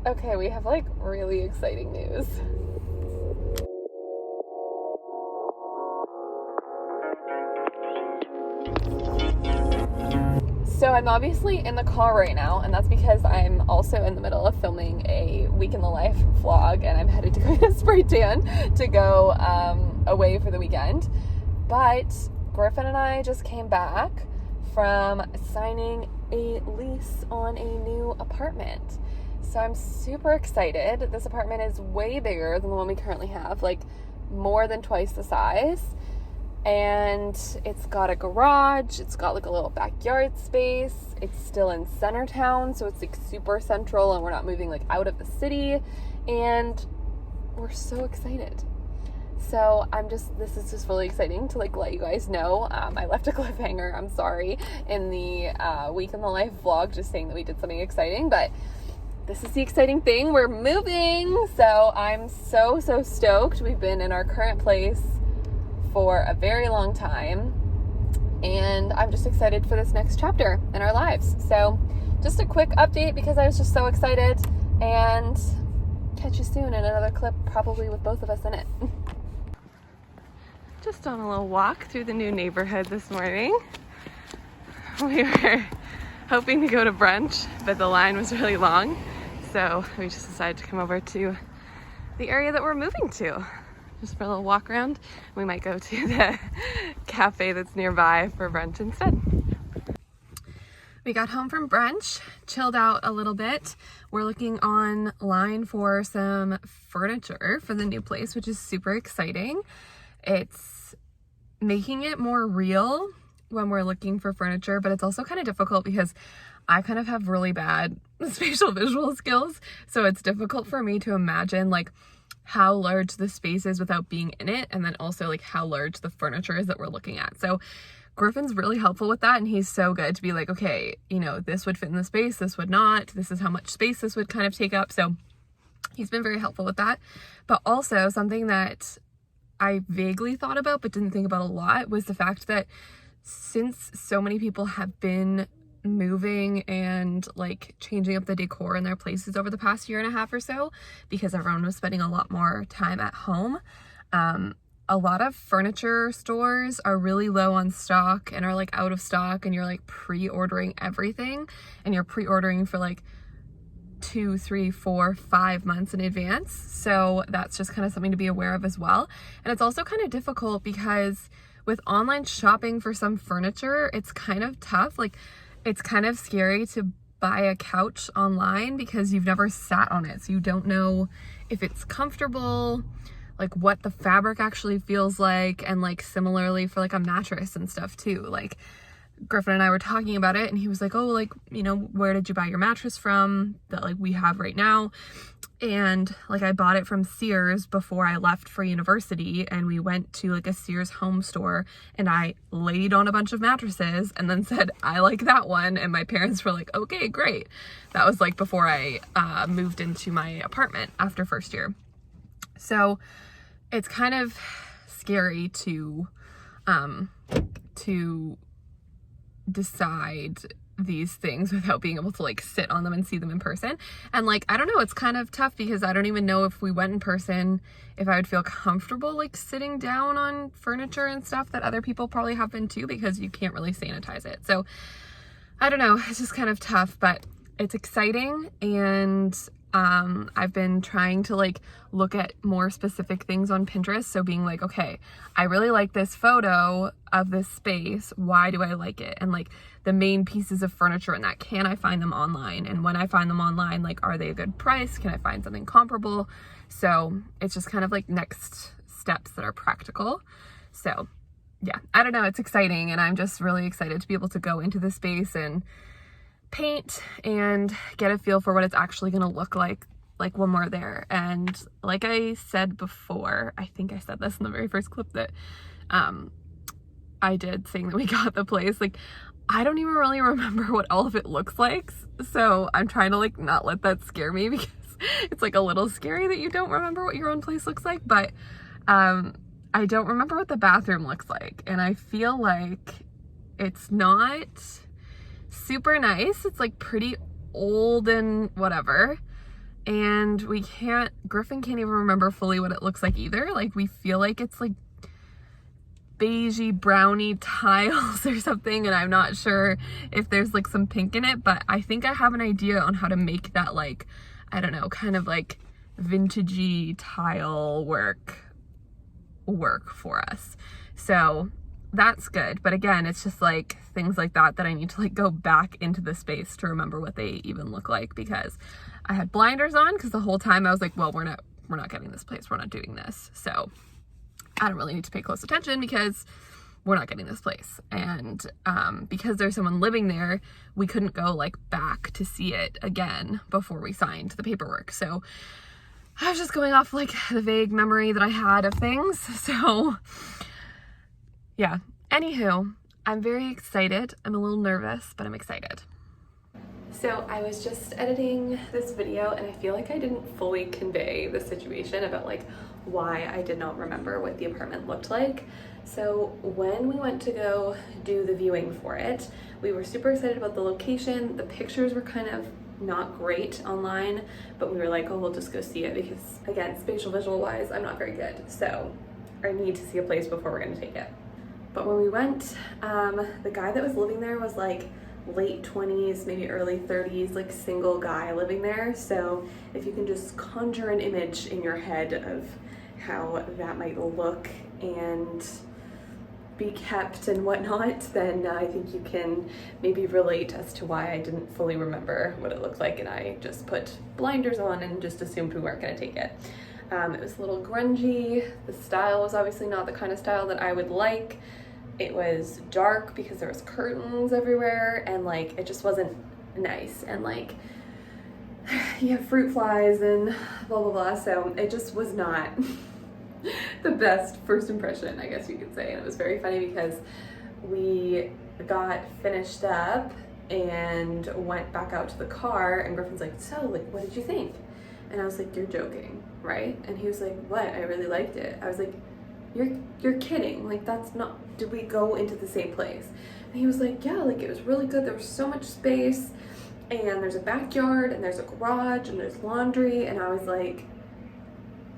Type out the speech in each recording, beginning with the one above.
Okay, we have like really exciting news. So I'm obviously in the car right now, and that's because I'm also in the middle of filming a week in the life vlog, and I'm headed to go to Spray Tan to go away for the weekend. But Griffin and I just came back from signing a lease on a new apartment. So I'm super excited. This apartment is way bigger than the one we currently have, like more than twice the size. And it's got a garage, it's got like a little backyard space, it's still in Centertown, so it's like super central and we're not moving like out of the city, and we're so excited. So this is just really exciting to like let you guys know. I left a cliffhanger, I'm sorry, in the week in the life vlog, just saying that we did something exciting, but this is the exciting thing, we're moving. So I'm so stoked. We've been in our current place for a very long time, and I'm just excited for this next chapter in our lives. So just a quick update because I was just so excited, and catch you soon in another clip, probably with both of us in it. Just on a little walk through the new neighborhood this morning. We were hoping to go to brunch, but the line was really long, so we just decided to come over to the area that we're moving to, just for a little walk around. We might go to the cafe that's nearby for brunch instead. We got home from brunch, chilled out a little bit. We're looking online for some furniture for the new place, which is super exciting. It's making it more real when we're looking for furniture, but it's also kind of difficult because I kind of have really bad spatial visual skills. So it's difficult for me to imagine like how large the space is without being in it, and then also like how large the furniture is that we're looking at. So Griffin's really helpful with that, and he's so good to be like, okay, you know, this would fit in the space, this would not, this is how much space this would kind of take up. So he's been very helpful with that. But also something that I vaguely thought about but didn't think about a lot was the fact that since so many people have been moving and like changing up the decor in their places over the past year and a half or so, because everyone was spending a lot more time at home, a lot of furniture stores are really low on stock and are like out of stock, and you're like pre-ordering everything, and you're pre-ordering for like 2, 3, 4, 5 months in advance. So that's just kind of something to be aware of as well. And it's also kind of difficult because with online shopping for some furniture, it's kind of tough. Like, it's kind of scary to buy a couch online because you've never sat on it. So you don't know if it's comfortable, like what the fabric actually feels like. And like similarly for like a mattress and stuff too. Like Griffin and I were talking about it, and he was like, oh, like, you know, where did you buy your mattress from that like we have right now? And like I bought it from Sears before I left for university, and we went to like a Sears home store, and I laid on a bunch of mattresses and then said, I like that one. And my parents were like, okay, great. That was like before I moved into my apartment after first year. So it's kind of scary to decide these things without being able to like sit on them and see them in person. And like, I don't know, it's kind of tough because I don't even know if we went in person if I would feel comfortable like sitting down on furniture and stuff that other people probably have been too, because you can't really sanitize it. So I don't know, it's just kind of tough, but it's exciting. And I've been trying to like look at more specific things on Pinterest. So being like, okay, I really like this photo of this space. Why do I like it? And like the main pieces of furniture in that, can I find them online? And when I find them online, like, are they a good price? Can I find something comparable? So it's just kind of like next steps that are practical. So yeah, I don't know. It's exciting. And I'm just really excited to be able to go into the space and paint and get a feel for what it's actually going to look like when we're there. And like I said before, I think I said this in the very first clip that I did, saying that we got the place, like I don't even really remember what all of it looks like, so I'm trying to like not let that scare me, because it's like a little scary that you don't remember what your own place looks like. But I don't remember what the bathroom looks like, and I feel like it's not super nice. It's like pretty old and whatever. and Griffin can't even remember fully what it looks like either. Like, we feel like it's like beigey brownie tiles or something, and I'm not sure if there's like some pink in it, but I think I have an idea on how to make that, like, I don't know, kind of like vintagey tile work for us. So that's good. But again, it's just like things like that I need to like go back into the space to remember what they even look like, because I had blinders on because the whole time I was like, well, we're not getting this place, we're not doing this. So I don't really need to pay close attention because we're not getting this place. And because there's someone living there, we couldn't go like back to see it again before we signed the paperwork. So I was just going off like the vague memory that I had of things. So yeah, anywho, I'm very excited. I'm a little nervous, but I'm excited. So I was just editing this video and I feel like I didn't fully convey the situation about like why I did not remember what the apartment looked like. So when we went to go do the viewing for it, we were super excited about the location. The pictures were kind of not great online, but we were like, oh, we'll just go see it because, again, spatial visual wise, I'm not very good. So I need to see a place before we're gonna take it. But when we went, the guy that was living there was like late 20s, maybe early 30s, like single guy living there. So if you can just conjure an image in your head of how that might look and be kept and whatnot, then I think you can maybe relate as to why I didn't fully remember what it looked like, and I just put blinders on and just assumed we weren't going to take it. It was a little grungy. The style was obviously not the kind of style that I would like. It was dark because there was curtains everywhere, and like it just wasn't nice, and like you have fruit flies and blah blah blah, so it just was not the best first impression, I guess you could say. And it was very funny because we got finished up and went back out to the car, and Griffin's like, so like what did you think? And I was like, you're joking, right? And he was like, what? I really liked it. I was like, you're kidding, like that's not, did we go into the same place? And he was like, yeah, like it was really good, there was so much space, and there's a backyard and there's a garage and there's laundry. And I was like,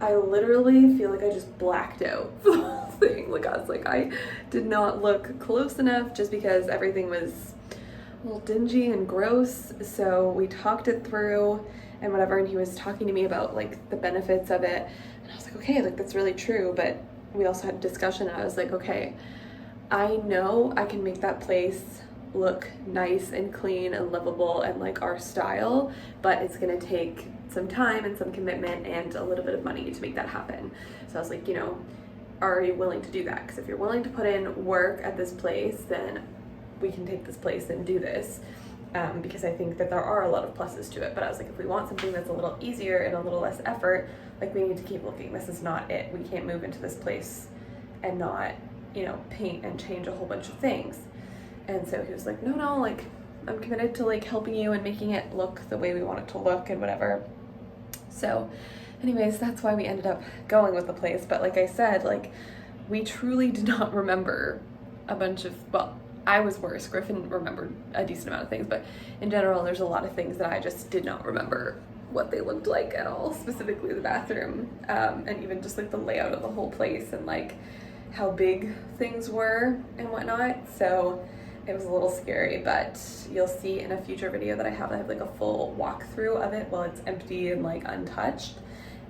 I literally feel like I just blacked out for the whole thing. Like I was like, I did not look close enough just because everything was a little dingy and gross. So we talked it through and whatever, and he was talking to me about like the benefits of it, and I was like, okay, like that's really true. But we also had a discussion, and I was like, okay, I know I can make that place look nice and clean and livable and like our style, but it's gonna take some time and some commitment and a little bit of money to make that happen. So I was like, you know, are you willing to do that? Because if you're willing to put in work at this place, then we can take this place and do this. Because I think that there are a lot of pluses to it. But I was like, if we want something that's a little easier and a little less effort, like we need to keep looking. This is not it. We can't move into this place and not, you know, paint and change a whole bunch of things. And so he was like, no, like I'm committed to like helping you and making it look the way we want it to look and whatever. So anyways, that's why we ended up going with the place. But like I said, like we truly did not remember a bunch of, well, I was worse. Griffin remembered a decent amount of things, but in general, there's a lot of things that I just did not remember what they looked like at all, specifically the bathroom, and even just like the layout of the whole place and like how big things were and whatnot. So it was a little scary, but you'll see in a future video that I have like a full walkthrough of it while it's empty and like untouched.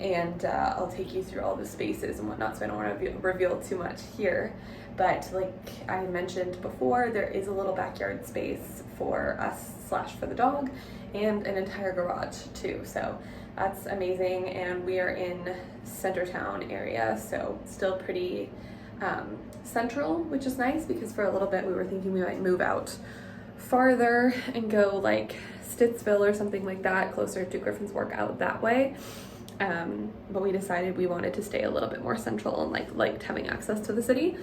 And I'll take you through all the spaces and whatnot, so I don't want to reveal too much here. But like I mentioned before, there is a little backyard space for us / for the dog, and an entire garage too. So that's amazing. And we are in Centertown area, so still pretty central, which is nice, because for a little bit we were thinking we might move out farther and go like Stittsville or something like that, closer to Griffin's work out that way. But we decided we wanted to stay a little bit more central and liked having access to the city.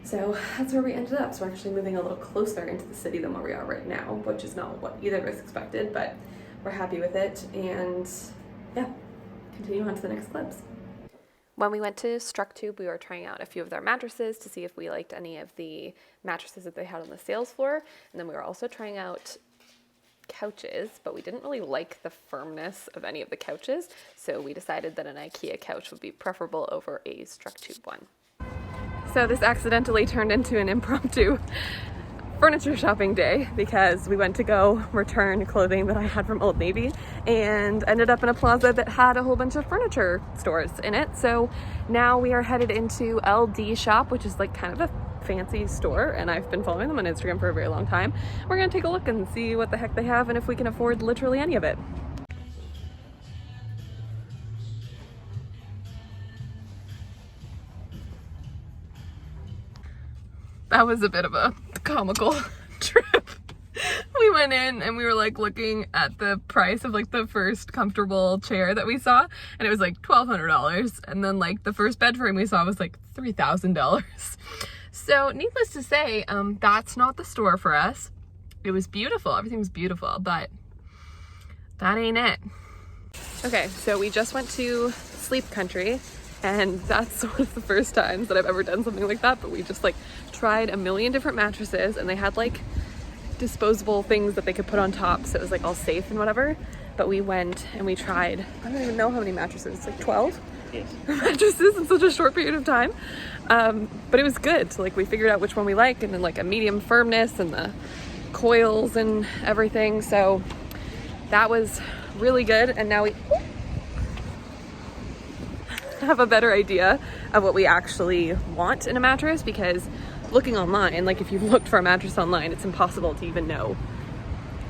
So that's where we ended up. So we're actually moving a little closer into the city than where we are right now, which is not what either of us expected, but we're happy with it. And yeah, continue on to the next clips. When we went to StruckTube, we were trying out a few of their mattresses to see if we liked any of the mattresses that they had on the sales floor. And then we were also trying out couches, but we didn't really like the firmness of any of the couches, so we decided that an IKEA couch would be preferable over a Structube one. So this accidentally turned into an impromptu furniture shopping day because we went to go return clothing that I had from Old Navy and ended up in a plaza that had a whole bunch of furniture stores in it. So now we are headed into LD Shop, which is like kind of a fancy store, and I've been following them on Instagram for a very long time. We're gonna take a look and see what the heck they have and if we can afford literally any of it. That was a bit of a comical trip. We went in and we were like looking at the price of like the first comfortable chair that we saw, and it was like $1,200, and then like the first bed frame we saw was like $3,000. So needless to say, that's not the store for us. It was beautiful, everything was beautiful, but that ain't it. Okay, so we just went to Sleep Country, and that's one of the first times that I've ever done something like that, but we just like tried a million different mattresses, and they had like disposable things that they could put on top, so it was like all safe and whatever. But we went and we tried, I don't even know how many mattresses, it's like 12 mattresses in such a short period of time. But it was good. So like we figured out which one we like, and then like a medium firmness and the coils and everything. So that was really good. And now we have a better idea of what we actually want in a mattress, because looking online, like if you've looked for a mattress online, it's impossible to even know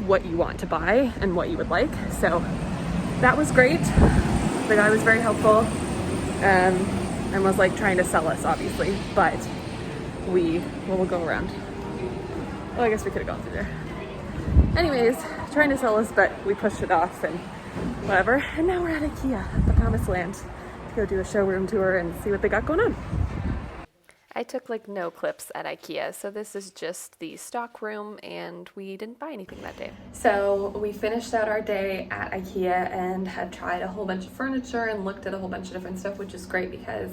what you want to buy and what you would like. So that was great. The guy was very helpful and was like trying to sell us, obviously, but we'll go around. Well, I guess we could have gone through there. Anyways, trying to sell us, but we pushed it off and whatever. And now we're at IKEA, the promised land, to go do a showroom tour and see what they got going on. I took like no clips at IKEA, so this is just the stock room, and we didn't buy anything that day. So we finished out our day at IKEA and had tried a whole bunch of furniture and looked at a whole bunch of different stuff, which is great because,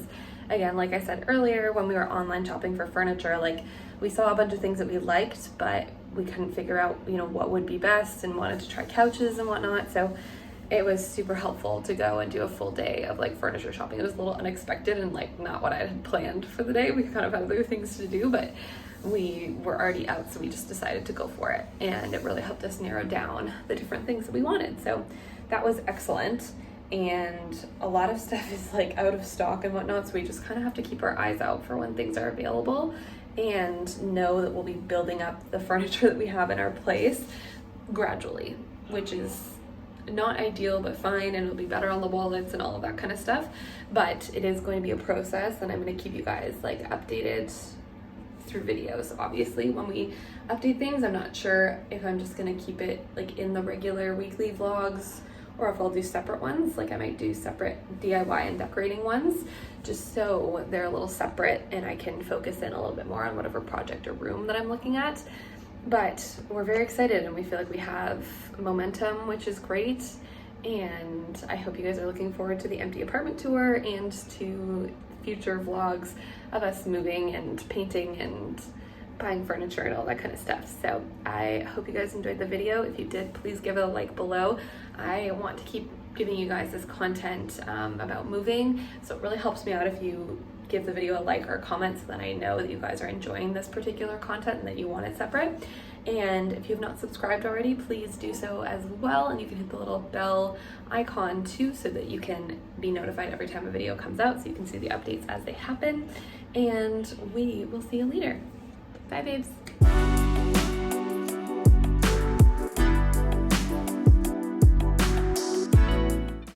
again, like I said earlier, when we were online shopping for furniture, like we saw a bunch of things that we liked, but we couldn't figure out, you know, what would be best, and wanted to try couches and whatnot. So it was super helpful to go and do a full day of like furniture shopping. It was a little unexpected and like not what I had planned for the day. We kind of had other things to do, but we were already out, so we just decided to go for it. And it really helped us narrow down the different things that we wanted. So that was excellent. And a lot of stuff is like out of stock and whatnot, so we just kind of have to keep our eyes out for when things are available and know that we'll be building up the furniture that we have in our place gradually, which is not ideal, but fine, and it'll be better on the wallets and all of that kind of stuff. But it is going to be a process, and I'm going to keep you guys like updated through videos. Obviously, when we update things, I'm not sure if I'm just going to keep it like in the regular weekly vlogs, or if I'll do separate ones. Like I might do separate DIY and decorating ones, just so they're a little separate and I can focus in a little bit more on whatever project or room that I'm looking at. But we're very excited, and we feel like we have momentum, which is great. And I hope you guys are looking forward to the empty apartment tour and to future vlogs of us moving and painting and buying furniture and all that kind of stuff. So I hope you guys enjoyed the video. If you did, please give it a like below. I want to keep giving you guys this content about moving, so it really helps me out if you give the video a like or a comment, so then I know that you guys are enjoying this particular content and that you want it separate. And if you have not subscribed already, please do so as well, and you can hit the little bell icon too, so that you can be notified every time a video comes out, so you can see the updates as they happen. And we will see you later. Bye babes.